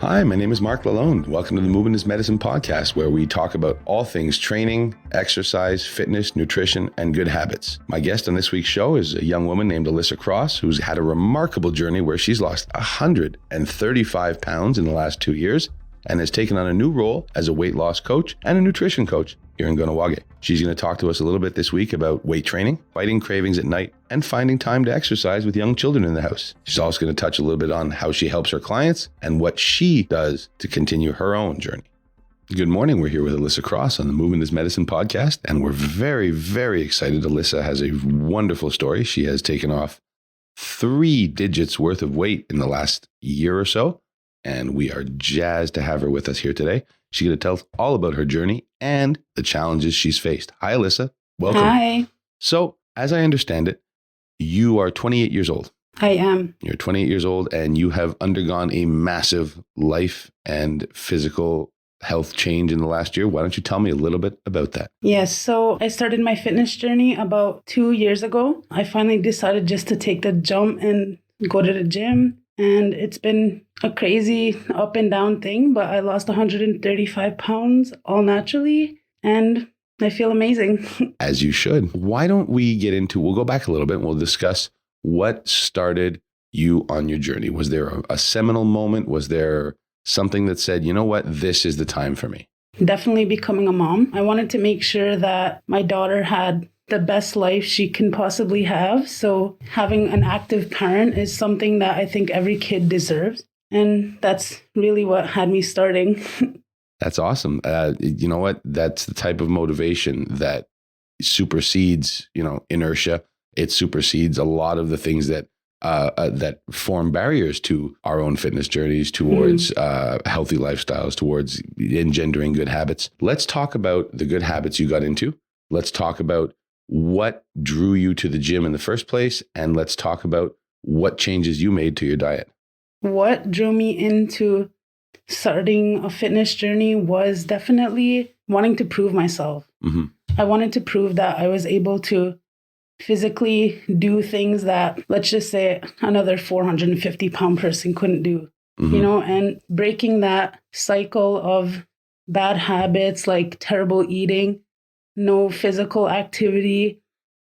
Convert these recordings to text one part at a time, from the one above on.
Hi, my name is Marc Lalonde. Welcome to the Movement is Medicine podcast, where we talk about all things training, exercise, fitness, nutrition, and good habits. My guest on this week's show is a young woman named Alyssa Cross, who's had a remarkable journey where she's lost 135 pounds in the last 2 years and has taken on a new role as a weight loss coach and a nutrition coach here in Kahnawake. She's going to talk to us a little bit this week about weight training, fighting cravings at night, and finding time to exercise with young children in the house. She's also going to touch a little bit on how she helps her clients and what she does to continue her own journey. Good morning. We're here with Alyssa Cross on the Movement is Medicine podcast, and we're very, very excited. Alyssa has a wonderful story. She has taken off 3 digits worth of weight in the last year or so, and we are jazzed to have her with us here today. She's going to tell us all about her journey and the challenges she's faced. Hi, Alyssa. Welcome. Hi. So, as I understand it, you are 28 years old. I am. You're 28 years old and you have undergone a massive life and physical health change in the last year. Why don't you tell me a little bit about that? Yes. So I started my fitness journey about 2 years ago. I finally decided just to take the jump and go to the gym. And it's been a crazy up and down thing, but I lost 135 pounds all naturally. And I feel amazing. As you should. Why don't we get into, we'll go back a little bit and we'll discuss what started you on your journey. Was there a seminal moment? Was there something that said, you know what, this is the time for me? Definitely becoming a mom. I wanted to make sure that my daughter had the best life she can possibly have. So having an active parent is something that I think every kid deserves. And that's really what had me starting. That's awesome. You know what? That's the type of motivation that supersedes, inertia. It supersedes a lot of the things that that form barriers to our own fitness journeys, towards healthy lifestyles, towards engendering good habits. Let's talk about the good habits you got into. Let's talk about what drew you to the gym in the first place. And let's talk about what changes you made to your diet. What drew me into starting a fitness journey was definitely wanting to prove myself. Mm-hmm. I wanted to prove that I was able to physically do things that, let's just say, another 450-pound person couldn't do, and breaking that cycle of bad habits like terrible eating, no physical activity,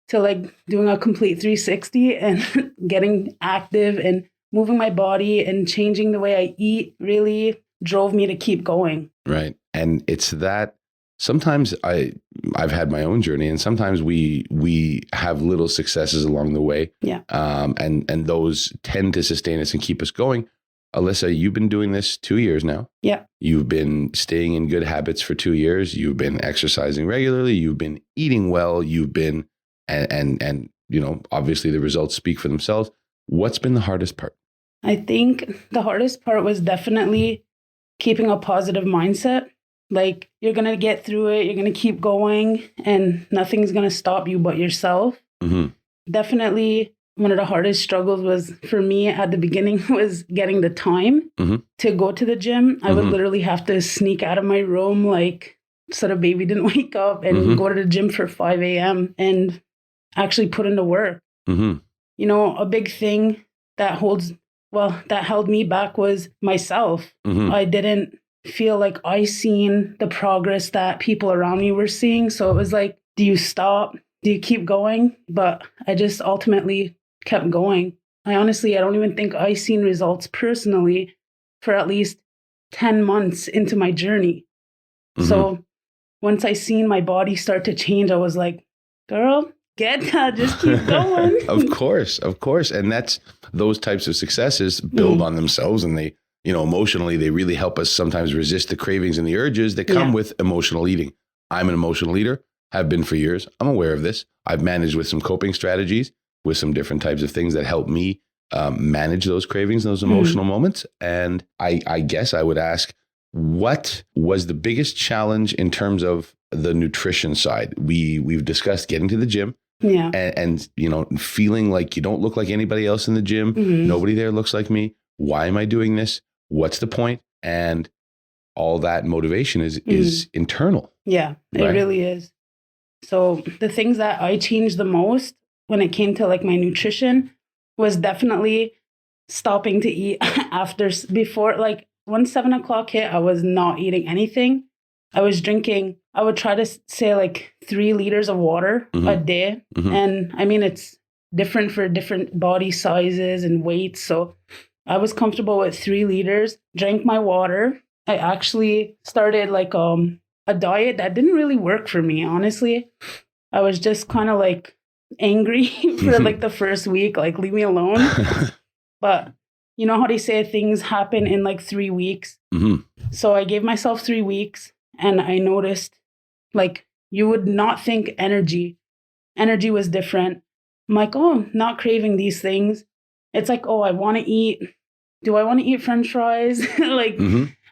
to like doing a complete 360 and getting active and moving my body and changing the way I eat really drove me to keep going. Right. And it's that sometimes I've had my own journey, and sometimes we have little successes along the way. Yeah. And those tend to sustain us and keep us going. Alyssa, you've been doing this 2 years now. Yeah. You've been staying in good habits for 2 years. You've been exercising regularly. You've been eating well. You've been, and obviously the results speak for themselves. What's been the hardest part? I think the hardest part was definitely keeping a positive mindset. Like, you're going to get through it. You're going to keep going and nothing's going to stop you but yourself. Mm-hmm. Definitely one of the hardest struggles was for me at the beginning was getting the time to go to the gym. I would literally have to sneak out of my room like so the baby didn't wake up and go to the gym for 5 a.m. and actually put in the work. A big thing that held me back was myself. I didn't feel like I seen the progress that people around me were seeing. So it was like, do you stop? Do you keep going? But I just ultimately kept going. I don't even think I seen results personally for at least 10 months into my journey. So once I seen my body start to change, I was like, girl, get that, just keep going. Of course. And that's those types of successes build on themselves, and they, emotionally, they really help us sometimes resist the cravings and the urges that come with emotional eating. I'm an emotional eater, have been for years. I'm aware of this. I've managed with some coping strategies, with some different types of things that help me manage those cravings, those emotional moments. And I guess I would ask, what was the biggest challenge in terms of the nutrition side? We've discussed getting to the gym. Yeah. And feeling like you don't look like anybody else in the gym. Nobody there looks like me. Why am I doing this? What's the point? And all that motivation is internal. Yeah, it really is. So the things that I changed the most when it came to like my nutrition was definitely stopping to eat before, like Once 7 o'clock hit, I was not eating anything. I was drinking, I would try to say like 3 liters of water a day. And I mean, it's different for different body sizes and weights. So I was comfortable with 3 liters, drank my water. I actually started like a diet that didn't really work for me, honestly. I was just kind of like angry for like the first week, like leave me alone. But you know how they say things happen in like 3 weeks? So I gave myself 3 weeks and I noticed like you would not think energy was different. I'm like, oh, not craving these things. It's like, oh, I want to eat. Do I want to eat French fries? Like,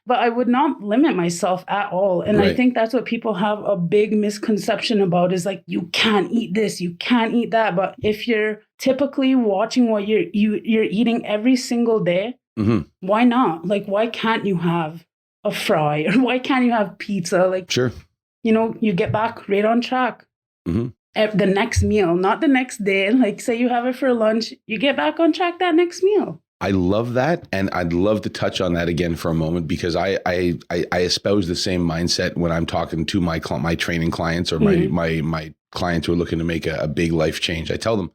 but I would not limit myself at all. And I think that's what people have a big misconception about is like, you can't eat this, you can't eat that. But if you're typically watching what you're eating every single day, why not? Like, why can't you have a fry or why can't you have pizza? Like, sure, you know, you get back right on track. The next meal, not the next day. Like, say you have it for lunch, you get back on track that next meal. I love that. And I'd love to touch on that again for a moment, because I espouse the same mindset when I'm talking to my training clients or my clients who are looking to make a big life change. I tell them,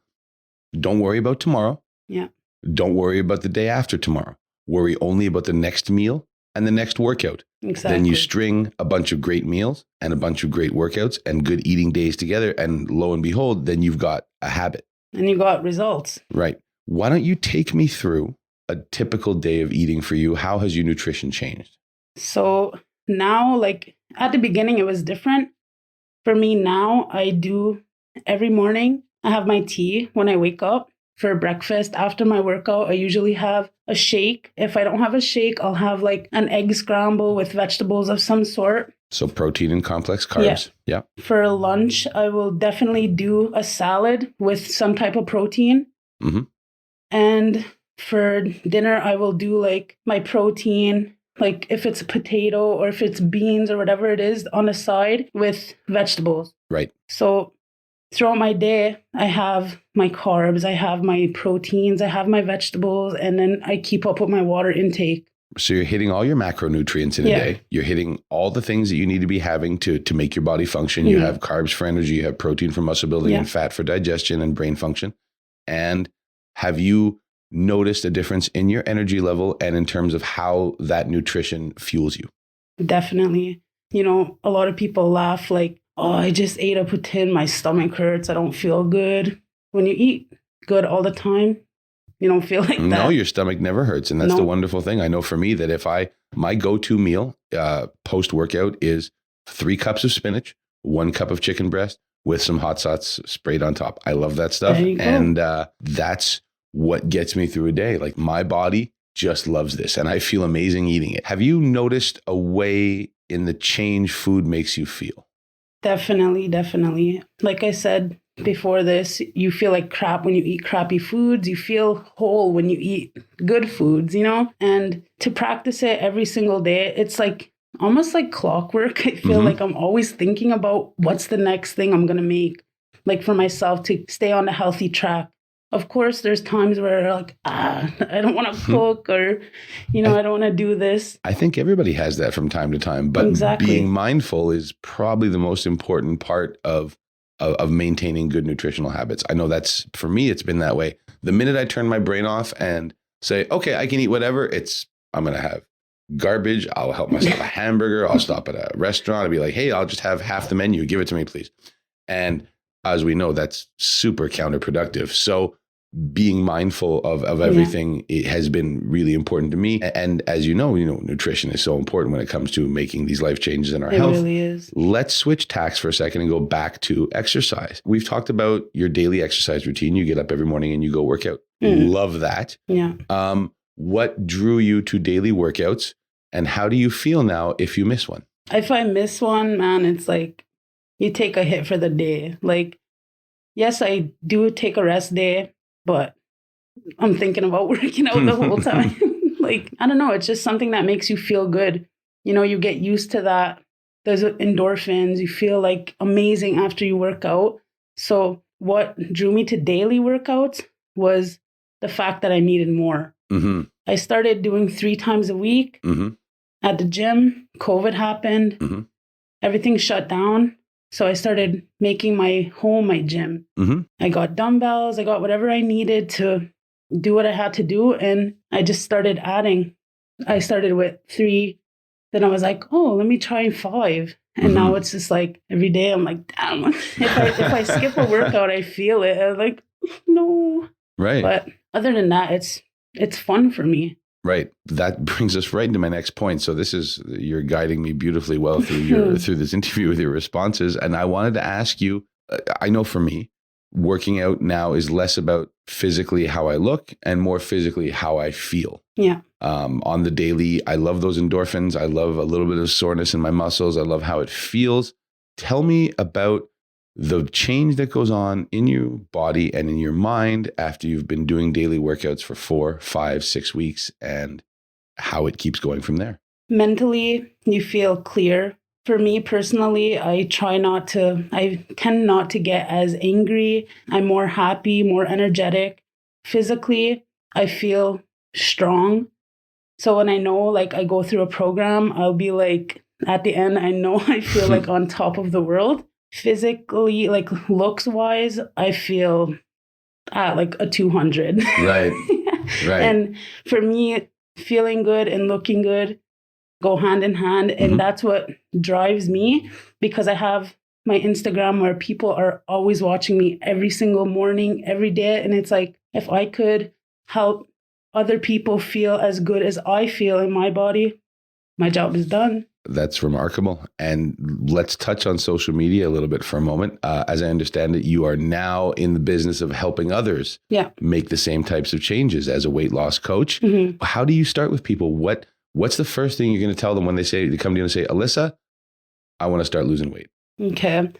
don't worry about tomorrow. Yeah. Don't worry about the day after tomorrow. Worry only about the next meal and the next workout. Exactly. Then you string a bunch of great meals and a bunch of great workouts and good eating days together. And lo and behold, then you've got a habit. And you got results. Right. Why don't you take me through a typical day of eating for you? How has your nutrition changed? So now, like at the beginning, it was different. For me now, I do every morning, I have my tea when I wake up for breakfast. After my workout, I usually have a shake. If I don't have a shake, I'll have like an egg scramble with vegetables of some sort. So protein and complex carbs. Yeah. For lunch, I will definitely do a salad with some type of protein. And for dinner, I will do like my protein, like if it's a potato or if it's beans or whatever it is on the side with vegetables. Right. So throughout my day, I have my carbs, I have my proteins, I have my vegetables, and then I keep up with my water intake. So you're hitting all your macronutrients in a day. You're hitting all the things that you need to be having to make your body function. You have carbs for energy, you have protein for muscle building and fat for digestion and brain function. And have you noticed a difference in your energy level and in terms of how that nutrition fuels you? Definitely. You know, a lot of people laugh like, oh, I just ate a poutine, my stomach hurts, I don't feel good. When you eat good all the time, you don't feel like that. No, your stomach never hurts. And that's the wonderful thing. I know for me that if my go-to meal post-workout is 3 cups of spinach, 1 cup of chicken breast with some hot sauce sprayed on top. I love that stuff. And that's what gets me through a day. Like my body just loves this and I feel amazing eating it. Have you noticed a way in the change food makes you feel? Definitely. Like I said before this, you feel like crap when you eat crappy foods. You feel whole when you eat good foods, you know? And to practice it every single day, it's like almost like clockwork. I feel like I'm always thinking about what's the next thing I'm going to make, like for myself to stay on a healthy track. Of course, there's times where like, I don't want to cook or, you know, I don't want to do this. I think everybody has that from time to time, but being mindful is probably the most important part of maintaining good nutritional habits. I know that's, for me, it's been that way. The minute I turn my brain off and say, okay, I can eat whatever, I'm going to have garbage. I'll help myself a hamburger. I'll stop at a restaurant. I'll be like, hey, I'll just have half the menu. Give it to me, please. And as we know, that's super counterproductive. So being mindful of everything, it has been really important to me. And as you know, nutrition is so important when it comes to making these life changes in our health. It really is. Let's switch tacks for a second and go back to exercise. We've talked about your daily exercise routine. You get up every morning and you go work out. Love that. Yeah. What drew you to daily workouts and how do you feel now if you miss one? If I miss one, man, it's like you take a hit for the day. Like, yes, I do take a rest day, but I'm thinking about working out the whole time. Like, I don't know. It's just something that makes you feel good. You know, you get used to that. There's endorphins. You feel like amazing after you work out. So what drew me to daily workouts was the fact that I needed more. I started doing 3 times a week at the gym. COVID happened. Everything shut down. So I started making my home my gym. I got dumbbells. I got whatever I needed to do what I had to do. And I just started adding. I started with 3. Then I was like, oh, let me try 5. And now it's just like every day I'm like, damn, if I skip a workout, I feel it. I'm like, no. Right. But other than that, it's fun for me. Right. That brings us right into my next point. So you're guiding me beautifully well through through this interview with your responses. And I wanted to ask you, I know for me, working out now is less about physically how I look and more physically how I feel. Yeah. On the daily, I love those endorphins. I love a little bit of soreness in my muscles. I love how it feels. Tell me about the change that goes on in your body and in your mind after you've been doing daily workouts for 4, 5, 6 weeks and how it keeps going from there. Mentally, you feel clear. For me personally, I tend not to get as angry. I'm more happy, more energetic. Physically, I feel strong. So when I know like I go through a program, I'll be like, at the end, I know I feel like on top of the world. Physically, like looks wise, I feel at like a 200. Right. Right. And for me, feeling good and looking good go hand in hand. And that's what drives me, because I have my Instagram where people are always watching me every single morning, every day. And it's like, if I could help other people feel as good as I feel in my body, my job is done. That's remarkable. And let's touch on social media a little bit for a moment. As I understand it, you are now in the business of helping others make the same types of changes as a weight loss coach. How do you start with people? What's the first thing you're going to tell them when they come to you and say, Alyssa, I want to start losing weight? Okay.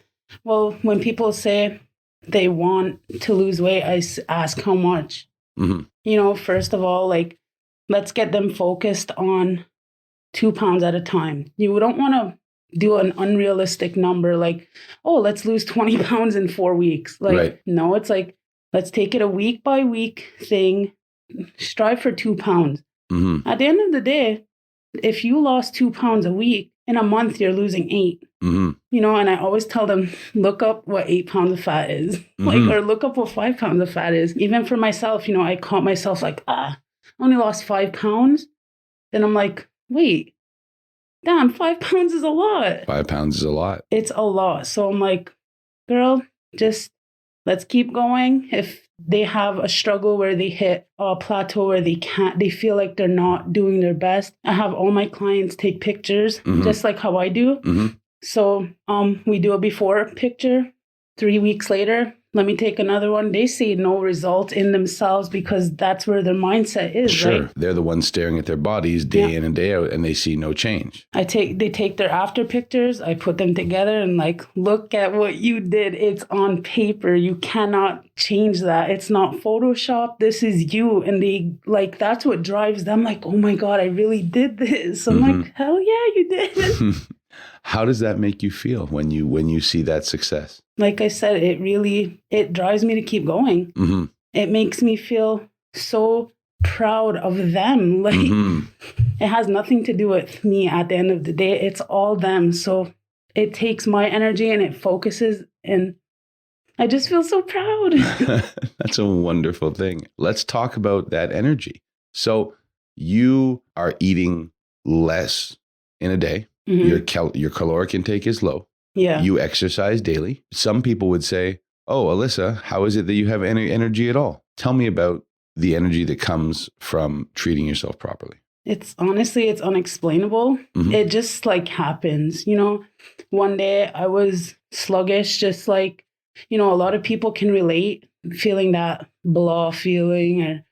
Well, when people say they want to lose weight, I ask how much. First of all, like, let's get them focused on 2 pounds at a time. You don't want to do an unrealistic number like, oh, let's lose 20 pounds in 4 weeks. Like, no, it's like, let's take it a week by week thing. Strive for 2 pounds. At the end of the day, if you lost 2 pounds a week, in a month, you're losing 8. And I always tell them, look up what 8 pounds of fat is, or look up what 5 pounds of fat is. Even for myself, I caught myself like, I only lost 5 pounds. Then I'm like, wait, damn, 5 pounds is a lot. 5 pounds is a lot. It's a lot. So I'm like, girl, just let's keep going. If they have a struggle where they hit a plateau where they feel like they're not doing their best, I have all my clients take pictures, just like how I do. So we do a before picture. 3 weeks later, let me take another one. They see no result in themselves because that's where their mindset is. Sure. Right? They're the ones staring at their bodies day in and day out, and they see no change. They take their after pictures. I put them together and like, look at what you did. It's on paper. You cannot change that. It's not Photoshop. This is you. And they like, that's what drives them. Like, oh my God, I really did this. I'm like, hell yeah, you did. How does that make you feel when you see that success? Like I said, it drives me to keep going. It makes me feel so proud of them. Like it has nothing to do with me at the end of the day. It's all them. So it takes my energy and it focuses, and I just feel so proud. That's a wonderful thing. Let's talk about that energy. So you are eating less in a day. Your caloric intake is low. Yeah. You exercise daily. Some people would say, oh, Alyssa, how is it that you have any energy at all? Tell me about the energy that comes from treating yourself properly. It's unexplainable. It just like happens. One day I was sluggish, just like, a lot of people can relate, feeling that blah feeling or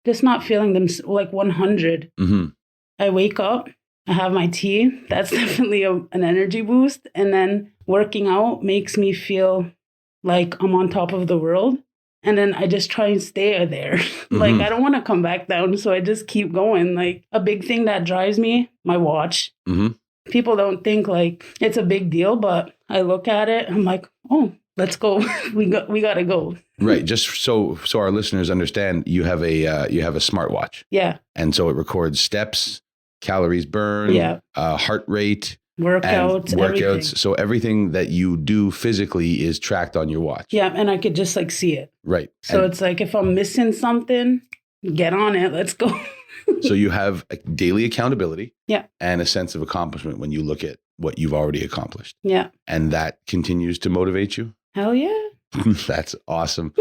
just not feeling them like 100. I wake up. I have my tea. That's definitely an energy boost. And then working out makes me feel like I'm on top of the world. And then I just try and stay there. Like, I don't want to come back down. So I just keep going. Like, a big thing that drives me, my watch. People don't think like it's a big deal, but I look at it. I'm like, oh, let's go. We gotta go. Right. Just so our listeners understand, you have a smartwatch. Yeah. And so it records steps, calories burned, Yeah. heart rate, Workouts, and workouts. everything. So everything that you do physically is tracked on your watch. Yeah. And I could just like see it. Right. So it's like, if I'm missing something, get on it. Let's go. So you have a daily accountability. Yeah. And a sense of accomplishment when you look at what you've already accomplished. Yeah. And that continues to motivate you. Hell yeah. That's awesome.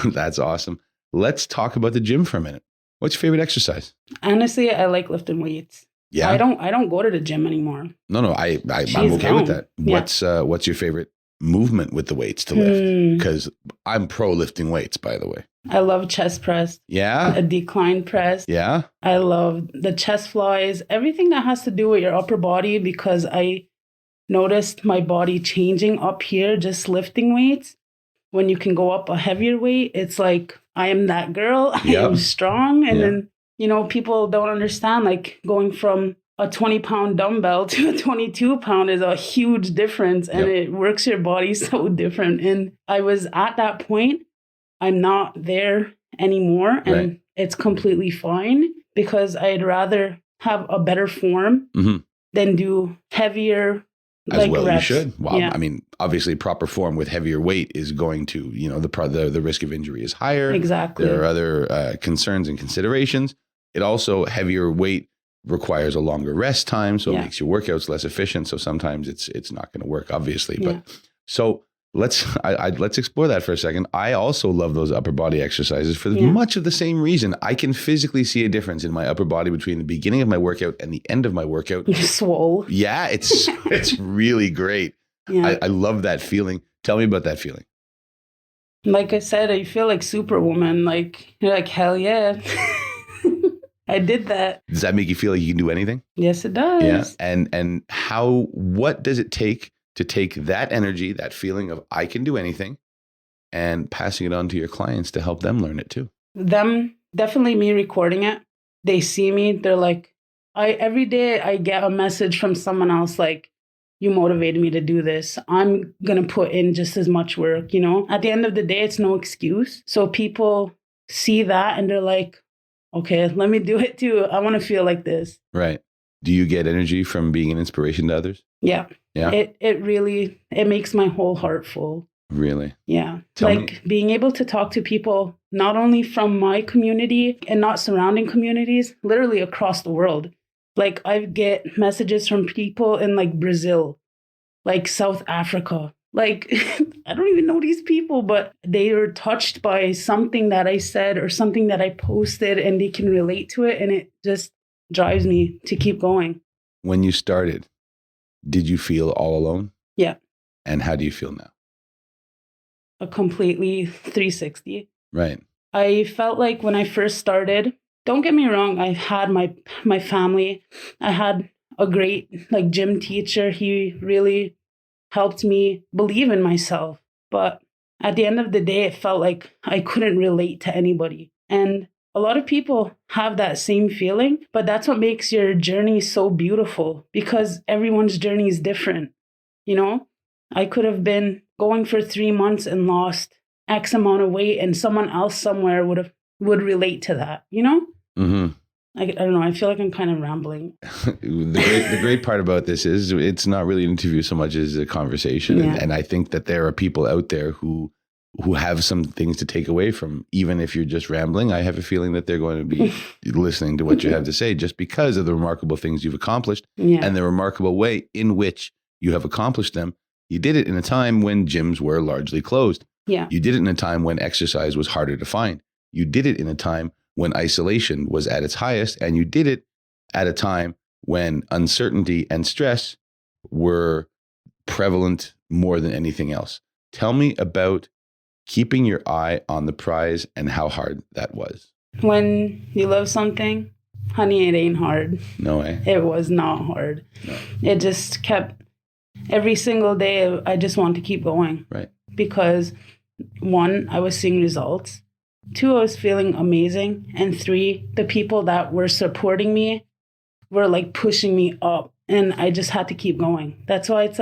That's awesome. Let's talk about the gym for a minute. What's your favorite exercise? Honestly, I like lifting weights. Yeah. I don't go to the gym anymore. No, I'm okay with that. Yeah. What's your favorite movement with the weights to lift? Because I'm pro lifting weights, by the way. I love chest press. Yeah. A decline press. Yeah. I love the chest flies, everything that has to do with your upper body, because I noticed my body changing up here just lifting weights. When you can go up a heavier weight, it's like, I am that girl. I am strong. And then, people don't understand, like going from a 20-pound dumbbell to a 22-pound is a huge difference, and it works your body so different. And I was at that point. I'm not there anymore, and it's completely fine, because I'd rather have a better form than do heavier as well. reps. You should. Well, I mean, obviously proper form with heavier weight is going to, the risk of injury is higher. Exactly. There are other concerns and considerations. It also, heavier weight requires a longer rest time, so it makes your workouts less efficient. So sometimes it's not going to work, obviously. But so let's explore that for a second. I also love those upper body exercises for much of the same reason. I can physically see a difference in my upper body between the beginning of my workout and the end of my workout. You're swole. Yeah, it's really great. Yeah. I love that feeling. Tell me about that feeling. Like I said, I feel like Superwoman. Like, you're like, hell yeah. I did that. Does that make you feel like you can do anything? Yes, it does. Yeah. And what does it take to take that energy, that feeling of I can do anything, and passing it on to your clients to help them learn it too? Definitely me recording it. They see me. They're like, every day I get a message from someone else like, you motivated me to do this. I'm going to put in just as much work, At the end of the day, it's no excuse. So people see that and they're like, okay, let me do it too. I want to feel like this. Right. Do you get energy from being an inspiration to others? Yeah. Yeah. It really makes my whole heart full. Really? Yeah. Being able to talk to people, not only from my community and not surrounding communities, literally across the world. Like, I get messages from people in like Brazil, like South Africa. Like, I don't even know these people, but they are touched by something that I said or something that I posted, and they can relate to it. And it just drives me to keep going. When you started, did you feel all alone? Yeah. And how do you feel now? A completely 360. Right. I felt like when I first started, don't get me wrong, I had my family. I had a great gym teacher. He really helped me believe in myself. But at the end of the day, it felt like I couldn't relate to anybody. And a lot of people have that same feeling, but that's what makes your journey so beautiful, because everyone's journey is different. I could have been going for 3 months and lost X amount of weight, and someone else somewhere would relate to that, Mm-hmm. I don't know. I feel like I'm kind of rambling. The great part about this is it's not really an interview so much as a conversation. Yeah. And I think that there are people out there who have some things to take away from, even if you're just rambling. I have a feeling that they're going to be listening to what you have to say, just because of the remarkable things you've accomplished and the remarkable way in which you have accomplished them. You did it in a time when gyms were largely closed. Yeah. You did it in a time when exercise was harder to find. You did it in a time when isolation was at its highest, and you did it at a time when uncertainty and stress were prevalent more than anything else. Tell me about keeping your eye on the prize and how hard that was. When you love something, honey, it ain't hard. No way. It was not hard. No. It just kept, every single day, I just wanted to keep going. Right. Because 1, I was seeing results. 2, I was feeling amazing. And 3, the people that were supporting me were pushing me up. And I just had to keep going. That's why it's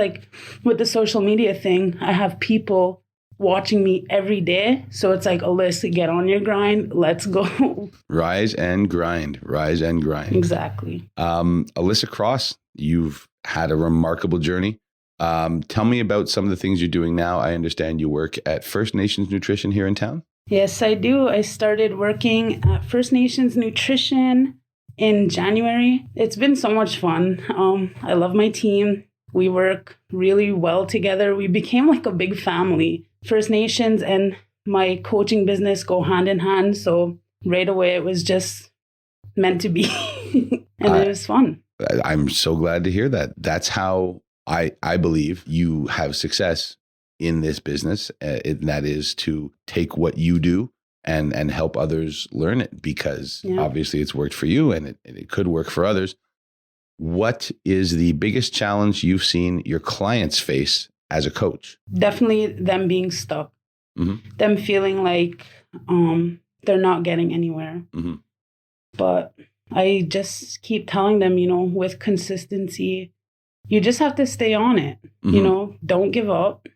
with the social media thing, I have people watching me every day. So it's like, Alyssa, get on your grind. Let's go. Rise and grind. Rise and grind. Exactly. Alyssa Cross, you've had a remarkable journey. Tell me about some of the things you're doing now. I understand you work at First Nations Nutrition here in town. Yes, I do. I started working at First Nations Nutrition in January. It's been so much fun. I love my team. We work really well together. We became like a big family. First Nations and my coaching business go hand in hand. So right away, it was just meant to be. And it was fun. I'm so glad to hear that. That's how I believe you have success in this business. And that is to take what you do and help others learn it, because obviously it's worked for you and it could work for others. What is the biggest challenge you've seen your clients face as a coach? Definitely them being stuck, them feeling like they're not getting anywhere. But I just keep telling them, with consistency, you just have to stay on it. Don't give up,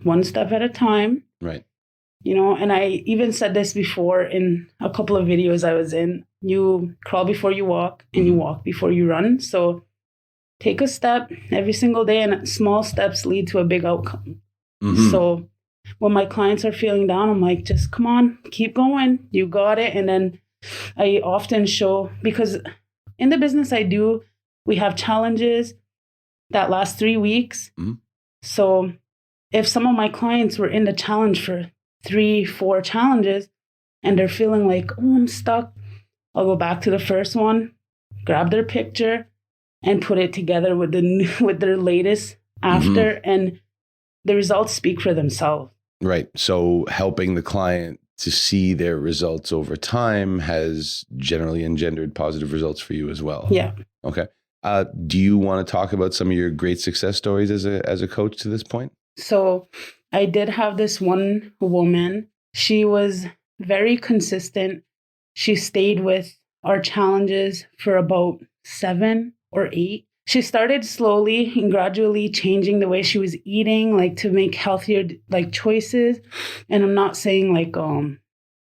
one step at a time. Right. And I even said this before in a couple of videos I was in. You crawl before you walk and you walk before you run. So take a step every single day, and small steps lead to a big outcome. So when my clients are feeling down, I'm like, just come on, keep going. You got it. And then I often show, because in the business I do, we have challenges that last 3 weeks. So if some of my clients were in the challenge for 3-4 challenges and they're feeling like, oh, I'm stuck, I'll go back to the first one, grab their picture and put it together with their latest after, and the results speak for themselves. Right. So helping the client to see their results over time has generally engendered positive results for you as well. Yeah. Okay. Do you want to talk about some of your great success stories as a coach to this point? So I did have this one woman. She was very consistent. She stayed with our challenges for about 7 or 8. She started slowly and gradually changing the way she was eating, like to make healthier choices. And I'm not saying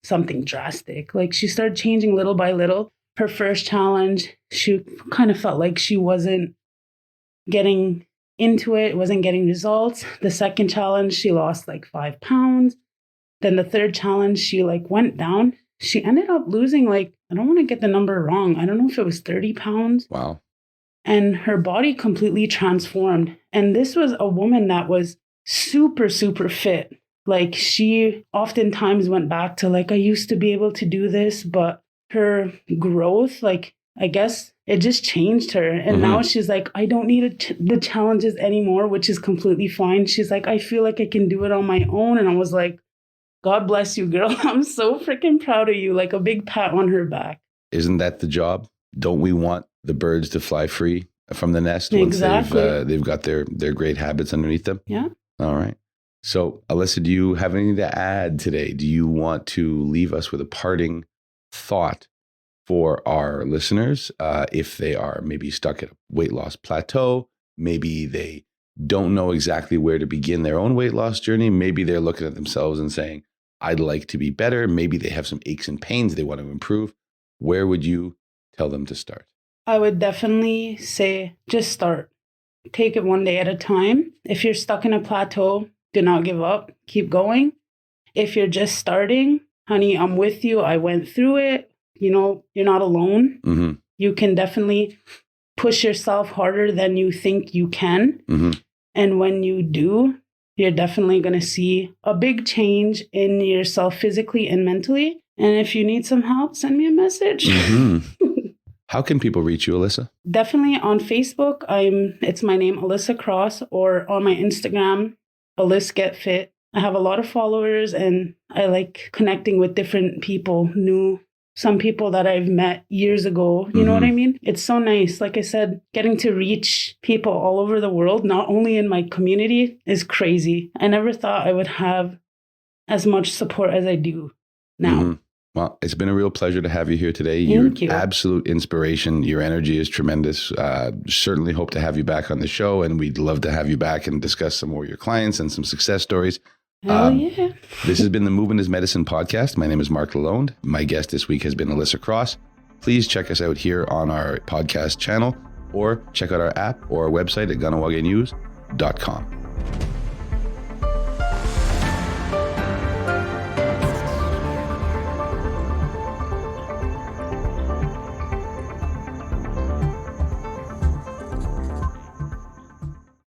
something drastic. Like she started changing little by little. Her first challenge, she kind of felt like she wasn't getting into it, wasn't getting results. The second challenge, she lost like 5 pounds. Then the third challenge, she went down. She ended up losing I don't want to get the number wrong. I don't know if it was 30 pounds. Wow. And her body completely transformed. And this was a woman that was super, super fit. Like she oftentimes went back to I used to be able to do this, but her growth, I guess it just changed her. And now she's like, I don't need the challenges anymore, which is completely fine. She's like, I feel like I can do it on my own. And I was like, God bless you, girl. I'm so freaking proud of you. Like a big pat on her back. Isn't that the job? Don't we want the birds to fly free from the nest once they've got their great habits underneath them? Yeah. All right. So, Alyssa, do you have anything to add today? Do you want to leave us with a parting thought for our listeners if they are maybe stuck at a weight loss plateau? Maybe they don't know exactly where to begin their own weight loss journey. Maybe they're looking at themselves and saying, I'd like to be better. Maybe they have some aches and pains they want to improve. Where would you tell them to start? I would definitely say just start. Take it one day at a time. If you're stuck in a plateau, do not give up. Keep going. If you're just starting, honey, I'm with you. I went through it. You're not alone. You can definitely push yourself harder than you think you can. And when you do, you're definitely going to see a big change in yourself physically and mentally. And if you need some help, send me a message. How can people reach you, Alyssa? Definitely on Facebook. It's my name, Alyssa Cross, or on my Instagram, Alyssa Get Fit. I have a lot of followers and I like connecting with different people, some people that I've met years ago. You know what I mean? It's so nice. Like I said, getting to reach people all over the world, not only in my community, is crazy. I never thought I would have as much support as I do now. Well, it's been a real pleasure to have you here today. Thank you. Absolute inspiration. Your energy is tremendous. Certainly hope to have you back on the show, and we'd love to have you back and discuss some more of your clients and some success stories. Hell yeah. This has been the Movement is Medicine podcast. My name is Marc Lalonde. My guest this week has been Alyssa Cross. Please check us out here on our podcast channel or check out our app or our website at ganawagenews.com.